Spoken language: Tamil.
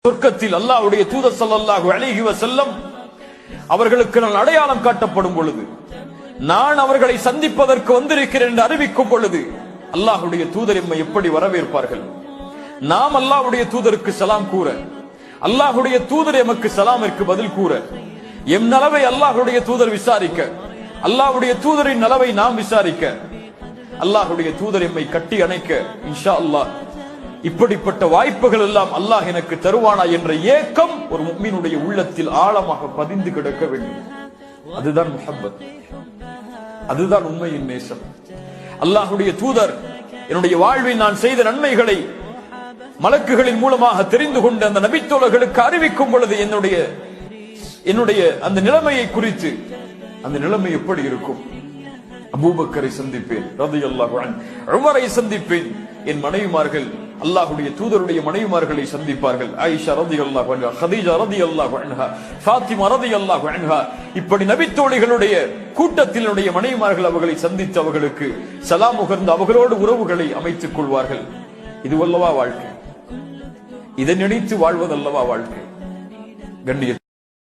சொர்க்கத்தில் அல்லாஹ்வுடைய தூதர் ஸல்லல்லாஹு அலைஹி வஸல்லம் அவர்களுக்கு நான் அடையாளம் காட்டப்படும் பொழுது, நான் அவர்களை சந்திப்பதற்கு வந்திருக்கிறேன் என்று அறிவிக்கும் பொழுது அல்லாஹ்வுடைய தூதர் எம்மை எப்படி வரவேற்பார்கள்? நாம் அல்லாஹ்வுடைய தூதருக்கு சலாம் கூற, அல்லாஹ்வுடைய தூதர் எமக்கு சலாமிற்கு பதில் கூற, எம் நலவை அல்லாஹ்வுடைய தூதர் விசாரிக்க, அல்லாஹ்வுடைய தூதரின் நலவை நாம் விசாரிக்க, அல்லாஹ்வுடைய தூதர் எம்மை கட்டி அணைக்க இன்ஷா அல்லாஹ் இப்படிப்பட்ட வாய்ப்புகள் எல்லாம் அல்லாஹ் எனக்கு தருவானா என்ற ஏக்கம் ஒரு முஃமினுடைய உள்ளத்தில் ஆழமாக பதிந்து கிடக்க வேண்டும். அதுதான் முஹப்பத், அதுதான் உண்மையின் நேசம். அல்லாஹ்வுடைய தூதர் என்னுடைய வாழ்வில் நான் செய்த நன்மைகளை மலக்குகளின் மூலமாக தெரிந்து கொண்டு அந்த நபித்தோழர்களுக்கு அறிவிக்கும் பொழுது என்னுடைய அந்த நிலைமையை குறித்து, அந்த நிலைமை எப்படி இருக்கும்? அபூபக்கரை சந்திப்பேன் ரலியல்லாஹு அன்ஹு, உமரை சந்திப்பேன், என் மனைவிமார்கள் அல்லாஹ்வுடைய தூதருடைய மனைவிமார்களை சந்திப்பார்கள். ஆயிஷா ரலியல்லாஹு அன்ஹா, கதீஜா ரலியல்லாஹு அன்ஹா, ஃபாத்திமா ரலியல்லாஹு அன்ஹா, இப்படி நபித்தோழிகளுடைய கூட்டத்தில் மனைவிமார்கள் அவர்களை சந்தித்து அவர்களுக்கு சலாம் முகர்ந்து அவர்களோடு உறவுகளை அமைத்துக் கொள்வார்கள். இதுவல்லவா வாழ்க்கை? இதை நினைத்து வாழ்வதல்லவா வாழ்க்கை? கண்ணிய